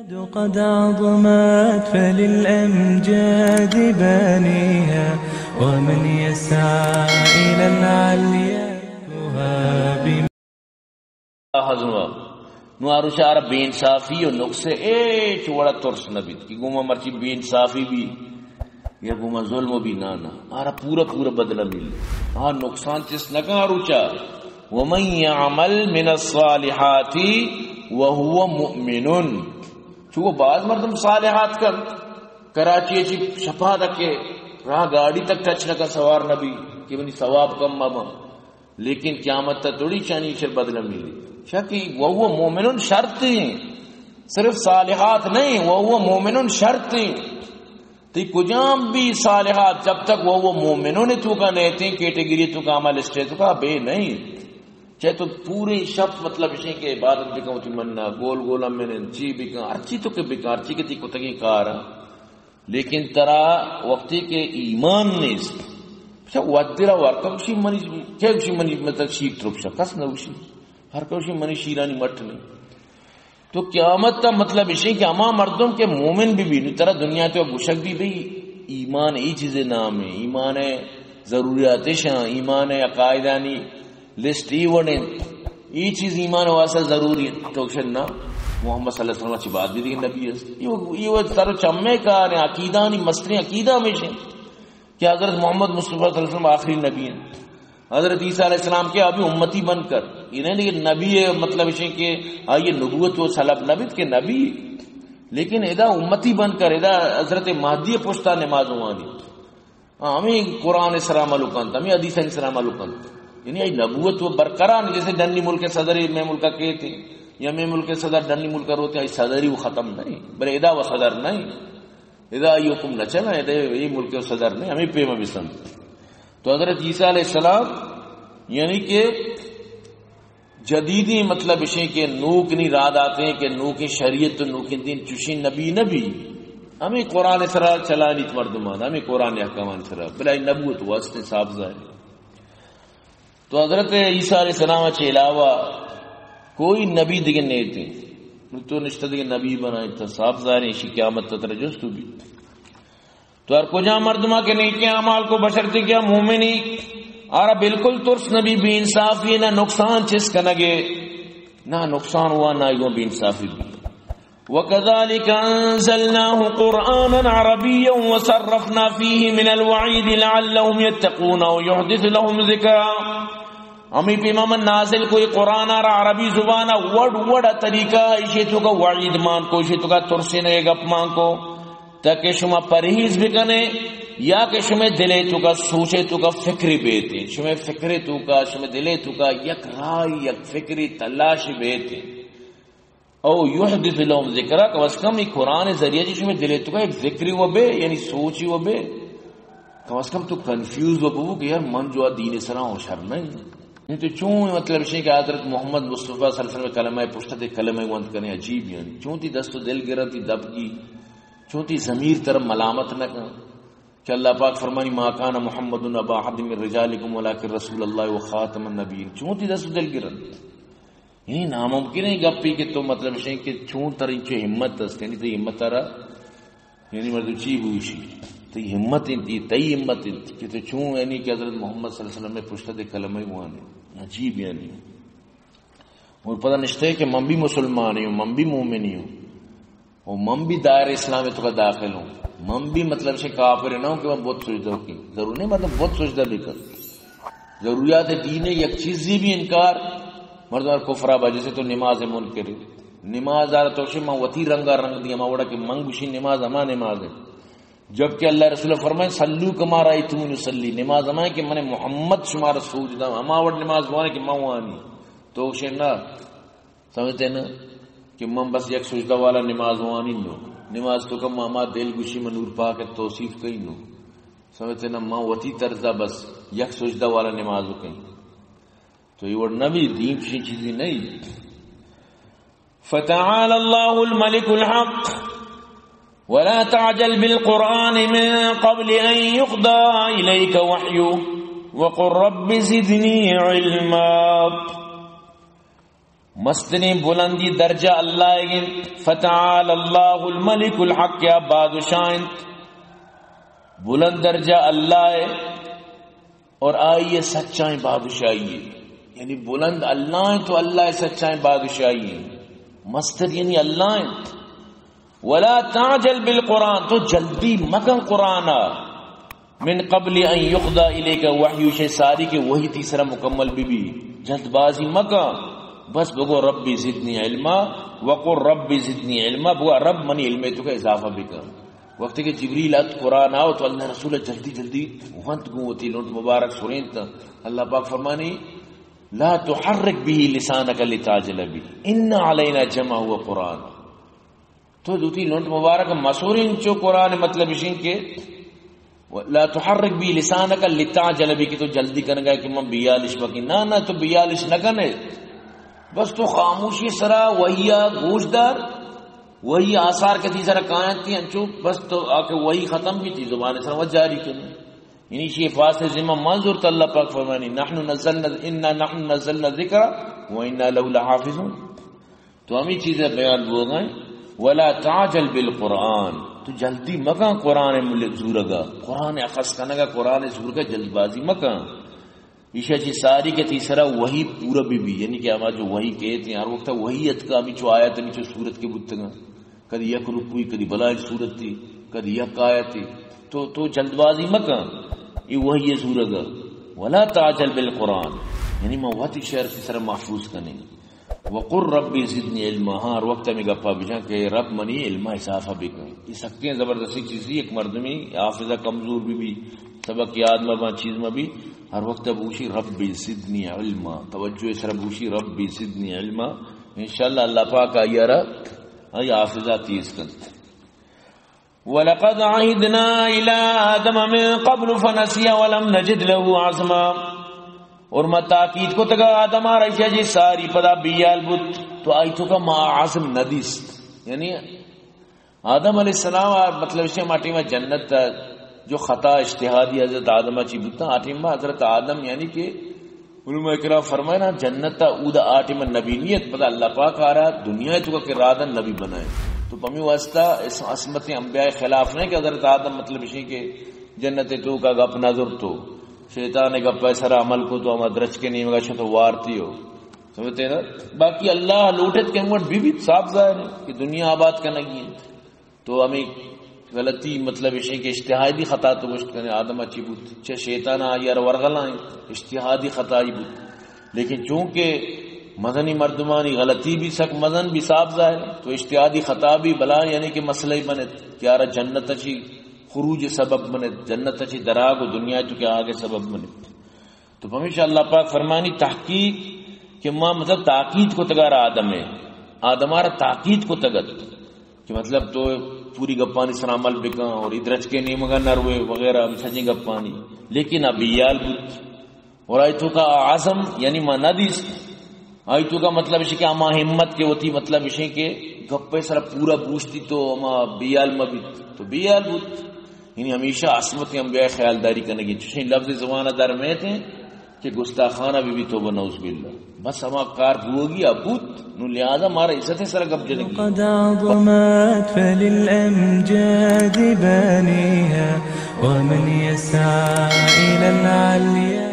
قد عظمت فللأمجاد بانيها ومن يسعى إلى العليا يهاب حضروا نوارو شعر بے انصافی و نقصے چوڑا ترس نبی کی گوما مرچی بے انصافی بھی یا گوما ظلم بھی نانا آرہ پورا بدلہ مل نقصان چس نکا روچا ومن يعمل من الصالحات وهو مؤمن چونکہ بعض مردم صالحات کر کراچی چی شپا دکے راہ گاڑی تک ٹچ نہ کر سوار نبی کہ منی ثواب کم ماما لیکن قیامت تا توڑی چانی شر بدلہ ملی شکی وہو مومنون شرط ہیں صرف صالحات نہیں وہو مومنون شرط ہیں تی کجام بھی صالحات جب تک وہو مومنون تو کا نیتیں کیٹیگری تو کا عمل اسٹے تو کا بے نہیں چاہے تو پورے شب مطلب اسی کے عبادت بکاؤں تی مننا گول میں نے جی بکاؤں ارچی تو کہ بکاؤں ارچی کے تی کتگی کارا لیکن ترا وقتی کے ایمان نیست اچھا ودرہ ورکوشی منی کیا کشی منی مطلب شیک ترکشا کس نوشی ہر کوشی منی شیرانی مٹ نہیں تو قیامت تا مطلب اسی کہ اما مردم کے مومن بھی ترا دنیا تو گشک بھی ایمان ای چیزیں نام ہے ایمان ضروریات شاہ ایمان عقائدانی لسٹ یہ چیز ایمان واسطہ ضروری ہے تو نہ محمد صلی اللہ علیہ وسلم کی بات بھی دیکھیں نبی یہ سر چمے کا عقیدہ نہیں مسئلے عقیدہ میں سے کہ حضرت محمد مصطفیٰ صلی اللہ علیہ وسلم آخری نبی ہیں حضرت عیسیٰ علیہ السلام کے ابھی امتی بن کر انہیں لیکن نبی ہے مطلب اسے کہ یہ نبوت و سلب نبی کے نبی لیکن ادا امتی بن کر ادا حضرت مہدی پشتا نماز ہوانی ہمیں قرآن سلام علکن ہمیں حدیث سلام علکن یعنی نبوت وہ برقرار جیسے ڈنی ملک کے صدر میں ملکہ کہتے یا میں ملک کے صدر ڈنی ملک روتے ہیں صدری وہ ختم نہیں بلے ادا و صدر نہیں ادا یہ حکم نہ چلا ادا یہ ملک کے صدر نہیں ہمیں پہ میں سمجھ تو حضرت عیسیٰ علیہ السلام یعنی کہ جدیدی مطلب اسے کہ نوک نہیں راد آتے ہیں کہ نوک شریعت تو نوک دین چوشی نبی ہمیں قرآن سرا چلا نہیں مردمان ہمیں قرآن احکامان سرا بلا نبوت واسطے صاف ظاہر تو حضرت عیسیٰ علیہ السلام کے علاوہ کوئی نبی دیگے نہیں تھے تو نشتہ دیگے نبی بنائے تھا صاحب ظاہر اسی قیامت ترجس تو بھی تو ہر کجا مردمہ کے نیکی اعمال کو بشرتے کیا مومنی آرہ بالکل ترس نبی بے انصافی نہ نقصان چس کنگے نہ نقصان ہوا نہ یوں بے انصافی بھی وَكَذَلِكَ أَنزَلْنَاهُ قُرْآنًا عَرَبِيًّا وَصَرَّفْنَا فِيهِ مِنَ الْوَعِيدِ لَعَلَّهُمْ يَتَّقُونَ وَيُحْدِثُ لَهُمْ ذِكْرًا ہمیں پیمامن نازل کوئی قرآن آرہ عربی زبانہ وڑ طریقہ اسے تو کا وعید مان کو اسے تو کا ترسی نے گپ مان کو تاکہ شما پرہیز بھی کنے یا کہ شما دلے تو کا سوچے تو کا فکری بیتے شما فکری تو کا شما دلے تو کا یک رائی یک فکری تلاشی بیتے او یحدث لهم ذکرہ کہ بس کم ایک قرآن ذریعہ جی شما دلے تو کا ایک ذکری و بے یعنی سوچی و بے کم از کم تو کنفیوز و بو کہ یار من جو دین سلام و شر نہیں تو چون مطلب شے کہ حضرت محمد مصطفیٰ صلی اللہ علیہ وسلم کلمہ پشتہ دے کلمہ وند کرنے عجیب یعنی چون تی دست و دل گرتی دب کی چون تی ضمیر طرف ملامت نہ کر کہ اللہ پاک فرمانی ما کان محمد ابا احد من رجالکم ولکن رسول اللہ و خاتم النبیین چون تی دست و دل گرت یعنی ناممکن ہے گپی کہ تو مطلب شے کہ چون تر انچو ہمت دست یعنی تی ہمت ترہ یعنی مردو چی ہوئی تی ہمت انتی تی ہمت انتی کہ تو چون یعنی کہ حضرت محمد صلی اللہ علیہ وسلم میں پشتہ دے کلمہ وانے عجیب یعنی اور پتہ نشتے کہ من بھی مسلمان ہوں من بھی مومنی ہوں اور من بھی دائر اسلام میں تو کا داخل ہوں من بھی مطلب سے کافر نہ ہوں کہ میں بہت سجدہ ہوں کی ضرور نہیں مطلب بہت سجدہ بھی کر ضروریات دین یک چیزی بھی انکار مرد اور کفرہ با جیسے تو نماز منکر نماز آرہ توشی ماں وطی رنگا رنگ دیا ماں وڑا کہ منگوشی نماز ہما نماز ہے جبکہ اللہ رسول فرمائے صلو کما رأیتمونی صلی نماز ہمائے کہ میں محمد شمار سوجدہ ہما وڑ نماز وانے کہ ماں وانی تو اسے نہ سمجھتے نا کہ من بس یک سجدہ والا نماز وانی نو نماز تو کم ماما دل گوشی میں نور پاک توصیف کئی نو سمجھتے نا ماں وطی طرزہ بس یک سجدہ والا نماز کئی تو یہ وڑ نبی دین کسی چیزی نہیں فتعال اللہ الملک الحق ولا تعجل بالقرآن من قبل ان يقضى إليك وحيه وقل رب زدني علما مستنی بلندی درجہ اللہ فتعال اللہ الملک الحق، یا بادشاہ بلند درجہ اللہ ہے اور آئیے سچائیں بادشاہی، یعنی بلند اللہ ہے تو اللہ سچائیں بادشاہی، مستر یعنی اللہ ہے۔ ولا تعجل بالقرآن، تو جلدی مکن قرآن من قبل ان یقضى الیک وحی، شے ساری کے وہی تیسرا مکمل بھی جلد بازی مکن، بس بگو ربی زدنی علما وقل ربی زدنی علما، بگو رب منی علم تو کا اضافہ بھی کر۔ وقت کہ جبریل ات قرآن آؤ تو اللہ رسول جلدی جلدی وانت گوتی لونت مبارک سورین تا اللہ پاک فرمانی لا تحرک به لسانک لتعجل به ان علینا جمع ہوا قرآن، تو دوتی لونت مبارک مسورین چو قرآن مطلب اشین کے لا تحرک به لسانک لتعجل به، کہ تو جلدی کرنگا کہ من بیالش بکی، نا تو بیالش نکنے، بس تو خاموشی سرا وہی گوشدار وہی آثار کے تیسرا کائنات تھی انچو، بس تو آکے وہی ختم بھی تھی زبان سرا جاری کرنے، یعنی شیئے فاصل ذمہ منظور تا اللہ پاک فرمانی نحن نزلنا ذکر و انا لہو لحافظون، تو ہمیں چیزیں بیان ہو گئیں۔ ولا تعجل بالقرآن، تو جلدی مکان قرآن ملک زورگا، قرآن اخذ کنگا قرآن زورگا جلد بازی مکان، عشاء جی ساری کے تیسرا وہی پورا بھی یعنی کہ ہمارا جو وہی کہتے ہیں ہر وقت وحیت کا ہمیں چو آیت ہمیں چو صورت کے بتگا، کدی یک رکوئی کدی بلائی صورت تھی کدی یک آیت تھی، تو جلد بازی مکان یہ وہی زورگا۔ ولا تعجل بالقرآن، یعنی میں وقت شہر تیسرا محفوظ کرنے، وقر ربی زدنی علما، ہر وقت میں گپا بجا کہ رب منی علما اضافہ بھی کر، یہ سکتے ہیں زبردستی چیزی ایک مردمی حافظہ کمزور بھی سبق یاد میں چیز میں بھی ہر وقت بوشی ربی زدنی علما، توجہ سر بوشی ربی زدنی علما، انشاءاللہ اللہ پاک آئیارا آئی حافظہ تیز کرتے۔ وَلَقَدْ عَهِدْنَا إِلَىٰ آدَمَ مِن قَبْلُ فَنَسِيَ وَلَمْ نَجِدْ لَهُ عَزْمًا، اور میں تاکید کو تگا آدم آ رہی جی ساری پدا بیال بت تو آئی تو کا ما عزم ندیست، یعنی آدم علیہ السلام مطلب اسے ماٹی میں جنت جو خطا اجتہادی حضرت آدم چی بتا آٹیم میں حضرت آدم یعنی کہ علماء اکرام فرمائے نا جنت اودا آٹیم نبینیت پتا اللہ پاک آ رہا دنیا تو کا کرادن نبی بنائے، تو پمی واسطہ اس عصمت انبیاء خلاف نہیں کہ حضرت آدم مطلب اسی کہ جنت تو کا گپ نظر تو شیطان نے گپا سرا عمل کو تو ہم درج کے نہیں مگا چھو تو وارتی ہو سمجھتے نا، باقی اللہ لوٹت کے موٹ بھی صاف ظاہر ہے کہ دنیا آباد کا نہیں ہے، تو ہمیں غلطی مطلب اسی کہ اجتہادی خطا تو گشت کرنے آدم اچھی بود چھ شیطان آئیر ورغلہ ہیں اجتہادی خطائی بود، لیکن چونکہ مدنی مردمانی غلطی بھی سک مدن بھی صاف ظاہر ہے تو اجتہادی خطا بھی بلا یعنی کہ مسئلہ ہی بنے کیا رہا جنت اچھی خروج سبب بنے، جنت اچھی دراغ و دنیا تو کیا آگے سبب بنے، تو ہمیشہ اللہ پاک فرمانی تحقیق کہ ماں مطلب تاکید کو تگار آدم ہے، آدمارا تاکید کو تگت کہ مطلب تو پوری گپانی سر عمل بکاں اور ادرج کے نیمگا نروے وغیرہ سجیں گپانی، لیکن ابیال بود اور آیتوں کا عزم یعنی ماں ندیس، آیتوں کا مطلب اسی کہ اما ہمت کے ہوتی مطلب اسی کہ گپے سر پورا بوشتی تو اما بیال مبیت تو بیال بود، یعنی ہمیشہ عصمت انبیاء خیالداری کرنے کی چوشیں لفظ زبانہ در میں تھے کہ گستاخانہ بھی توبہ نعوذ باللہ، بس ہما کار ہوگی ابوت نو لہذا ہمارا عزت سر گپ جنگی قد عظمت فللأمجاد بانيها ومن يسعى إلى العليا